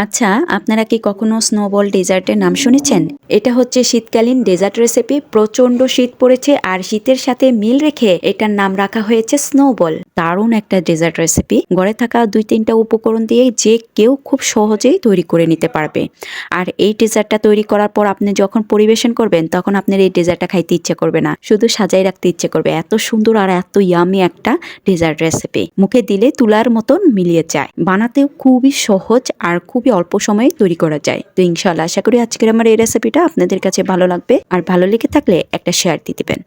আচ্ছা, আপনারা কি কখনো স্নোবল ডেজার্টের নাম শুনেছেন? এটা হচ্ছে শীতকালীন ডেজার্ট রেসিপি। প্রচণ্ড শীত পড়েছে আর শীতের সাথে মিল রেখে এটার নাম রাখা হয়েছে স্নোবল। দারুণ একটা ডেজার্ট রেসিপি। ঘরে থাকা ২-৩টা উপকরণ দিয়ে যে কেউ খুব সহজেই তৈরি করে নিতে পারবে। আর এই ডেজার্টটা তৈরি করার পর আপনি যখন পরিবেশন করবেন তখন আপনার এই ডেজার্টটা খাইতে ইচ্ছে করবে না। শুধু সাজায় রাখতে ইচ্ছে করবে। এত সুন্দর আর এত ইয়ামি একটা ডেজার্ট রেসিপি। মুখে দিলে তুলার মতন মিলিয়ে যায়। বানাতেও খুবই সহজ আর খুবই অল্প সময়ে তৈরি করা যায়। তো ইনশাআল্লাহ আশা করি আজকের আমার এই রেসিপিটা আপনাদের কাছে ভালো লাগবে আর ভালো লেগে থাকলে একটা শেয়ার দিয়ে দিবেন।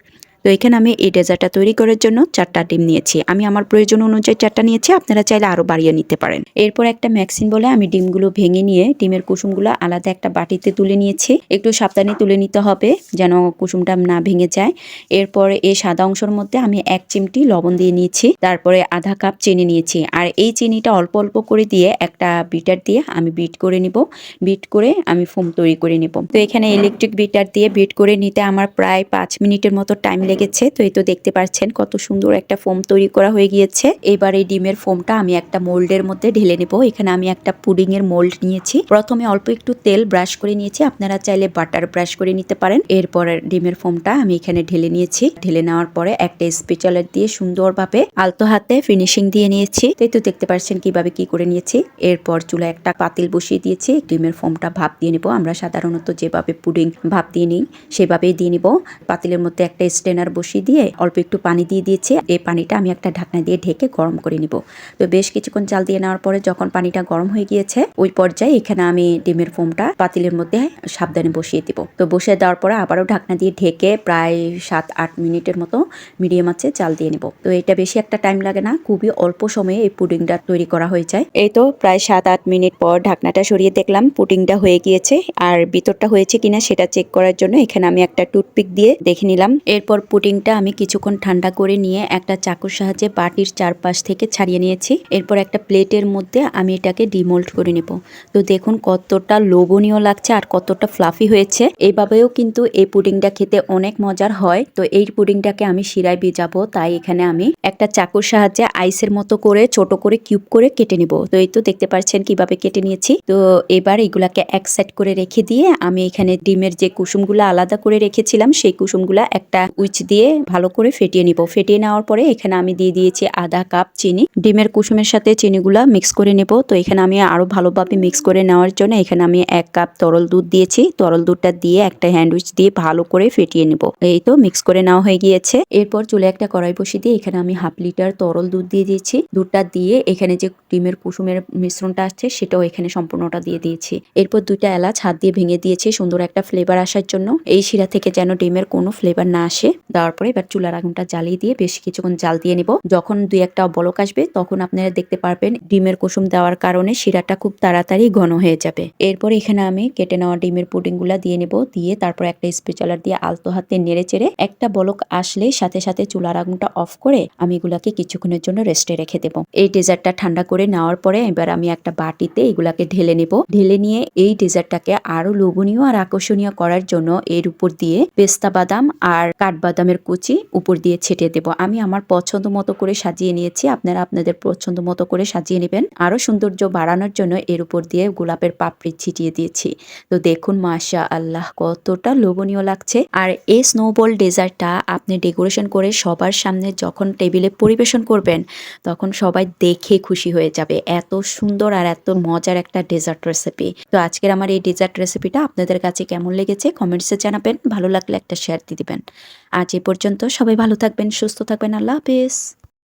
তো এখানে আমি এই ডেজার্টটা তৈরি করার জন্য 4টা ডিম নিয়েছি। আমি আমার প্রয়োজন অনুযায়ী 4টা নিয়েছি, আপনারা চাইলে আরো বাড়িয়ে নিতে পারেন। এরপর একটা ম্যাক্সিন বলে আমি ডিমগুলো ভেঙে নিয়ে ডিমের কুসুমগুলো আলাদা একটা বাটিতে তুলে নিয়েছি। একটু সাবধানে তুলে নিতে হবে যেন কুসুমটা না ভেঙে যায়। এরপর এই সাদা অংশের মধ্যে আমি 1 চিমটি লবণ দিয়ে নিয়েছি, তারপরে আধা কাপ চিনি নিয়েছি। আর এই চিনিটা অল্প অল্প করে দিয়ে একটা বিটার দিয়ে আমি বিট করে নিব। বিট করে আমি ফোম তৈরি করে নিব। তো এখানে ইলেকট্রিক বিটার দিয়ে বিট করে নিতে আমার প্রায় 5 মিনিটের মতো টাইম লেগেছে। তো এই তো দেখতে পাচ্ছেন কত সুন্দর একটা ফোম তৈরি করা হয়ে গিয়েছে। এবার এই ডিমের ফোমটা আমি একটা মোল্ডের মধ্যে ঢেলে নেব। এখানে আমি একটা পুডিং এর মোল্ড নিয়েছি। প্রথমে অল্প একটু তেল ব্রাশ করে নিয়েছি, আপনারা চাইলে বাটার ব্রাশ করে নিতে পারেন। এরপর ডিমের ফোমটা আমি এখানে ঢেলে নিয়েছি। ঢেলে নেওয়ার পরে একটা স্প্যাচুলার দিয়ে সুন্দরভাবে আলতো হাতে ফিনিশিং দিয়ে নিয়েছি। তাই তো দেখতে পাচ্ছেন কিভাবে কি করে নিয়েছি। এরপর চুলায় একটা পাতিল বসিয়ে দিয়েছি। ডিমের ফোমটা ভাপ দিয়ে নেব। আমরা সাধারণত যেভাবে পুডিং ভাপ দিয়ে নিই সেভাবেই দিয়ে নিব। পাতিলের মধ্যে একটা স্ট্রেনার বসিয়ে দিয়ে অল্প একটু পানি দিয়ে দিয়েছি। এই পানিটা আমি একটা ঢাকনা দিয়ে ঢেকে গরম করে নিব। তো বেশ কিছুক্ষণ জাল দিয়ে নেওয়ার পরে যখন পানিটা গরম হয়ে গিয়েছে ওই পর্যায়ে এখানে আমি ডিমের ফোমটা পাতিলের মধ্যে সাবধানে বসিয়ে দিব। তো বসিয়ে দেওয়ার পরে আবারও ঢাকনা দিয়ে ঢেকে প্রায় 7-8 মিনিটের মতো মিডিয়াম আঁচে জাল দিয়ে নেব। তো এটা বেশি একটা টাইম লাগে না, খুবই অল্প সময়ে এই পুডিংটা তৈরি করা হয়ে যায়। এই তো প্রায় 7-8 মিনিট পর ঢাকনাটা সরিয়ে দেখলাম পুডিংটা হয়ে গিয়েছে। আর ভিতরটা হয়েছে কিনা সেটা চেক করার জন্য এখানে আমি একটা টুথপিক দিয়ে দেখে নিলাম। এরপর পুডিংটা আমি কিছুক্ষণ ঠান্ডা করে নিয়ে একটা চাকুর সাহায্যে বাটির চারপাশ থেকে ছাড়িয়ে নিয়েছি। এরপর একটা প্লেটের মধ্যে আমি এটাকে ডিমোল্ড করে নেব। তো দেখুন কতটা লোভনীয় লাগছে আর কতটা ফ্লাফি হয়েছে। এইভাবেও কিন্তু এই পুডিংটা খেতে অনেক মজার হয়। তো এই পুডিংটাকে আমি শিরায় ভিজাবো, তাই এখানে আমি একটা চাকুর সাহায্যে আইসের মতো করে ছোট করে কিউব করে কেটে নিব। তো এই তো দেখতে পাচ্ছেন কিভাবে কেটে নিয়েছি। তো এবার এগুলাকে এক সাইড করে রেখে দিয়ে আমি এখানে ডিমের যে কুসুমগুলো আলাদা করে রেখেছিলাম সেই কুসুমগুলা একটা উইচ দিয়ে ভালো করে ফেটিয়ে নিব। ফেটিয়ে নেওয়ার পরে এখানে আমি দিয়ে দিয়েছি আধা কাপ চিনি। ডিমের কুসুমের সাথে চিনিগুলা মিক্স করে নেব। তো এখানে আমি আরো ভালোভাবে মিক্স করে নেওয়ার জন্য এখানে আমি 1 কাপ তরল দুধ দিয়েছি। তরল দুধটা দিয়ে একটা হ্যান্ড উইচ দিয়ে ভালো করে ফেটিয়ে নেব। এই তো মিক্স করে নেওয়া হয়ে গিয়েছে। এরপর চুলে একটা কড়াই বসিয়ে দিয়ে এখানে আমি হাফ লিটার তরল দুধ দিয়ে দিয়েছি। দুধটা দিয়ে এখানে যে ডিমের কুসুমের মিশ্রণটা আছে সেটাও এখানে সম্পূর্ণটা দিয়ে দিয়েছি। এরপর 2টা এলাচ হাত দিয়ে ভেঙে দিয়েছি সুন্দর একটা ফ্লেভার আসার জন্য। এই শিরা থেকে যেন ডিমের কোনো ফ্লেভার না আসে। দেওয়ার পরে এবার চুলার আগুনটা জ্বালিয়ে দিয়ে বেশ কিছুক্ষণ জাল দিয়ে নিব। যখন 2-1টা বলক আসবে তখন আপনারা দেখতে পারবেন ডিমের কুসুম দেওয়ার কারণে শিরাটা খুব তাড়াতাড়ি ঘন হয়ে যাবে। এরপর এখানে আমি কেটে নেওয়া ডিমের পুডিংগুলা দিয়ে নেব। দিয়ে তারপর একটা স্প্যাচুলার দিয়ে আলতো হাতে নেড়ে চেড়ে একটা বলক আসলে সাথে সাথে চুলার আগুনটা অফ করে আমি এগুলাকে কিছুক্ষণের জন্য রেস্টে রেখে দেব। এই ডেজার্টটা ঠান্ডা করে নেওয়ার পরে এবার আমি একটা বাটিতে এগুলাকে ঢেলে নেব। ঢেলে নিয়ে এই ডেজার্টটাকে আরো লোভনীয় আর আকর্ষণীয় করার জন্য এর উপর দিয়ে পেস্তা বাদাম আর কাঠবাদামের কুচি উপর দিয়ে ছিটিয়ে দেব। আমি আমার পছন্দ মতো করে সাজিয়ে নিয়েছি, আপনারা আপনাদের পছন্দ মতো করে সাজিয়ে নেবেন। আরো সৌন্দর্য বাড়ানোর জন্য এর উপর দিয়ে গোলাপের পাপড়ি ছিটিয়ে দিয়েছি। তো দেখুন মাশা আল্লাহ কতটা লোভনীয় লাগছে। আর এই স্নোবল ডেজার্টটা আপনি ডেকোরেশন করে সবার সামনে যখন টেবিলে পরিবেশন করবেন তখন সবাই দেখে খুশি হয়ে যাবে। এত সুন্দর আর এত মজার একটা ডেজার্ট রেসিপি। তো আজকের আমার এই ডেজার্ট রেসিপিটা আপনাদের কাছে কেমন লেগেছে কমেন্টসে জানাবেন। ভালো লাগলে একটা শেয়ার দিয়ে দিবেন। আজ এ পর্যন্ত, সবাই ভালো থাকবেন, সুস্থ থাকবেন। আল্লাহ হাফেজ।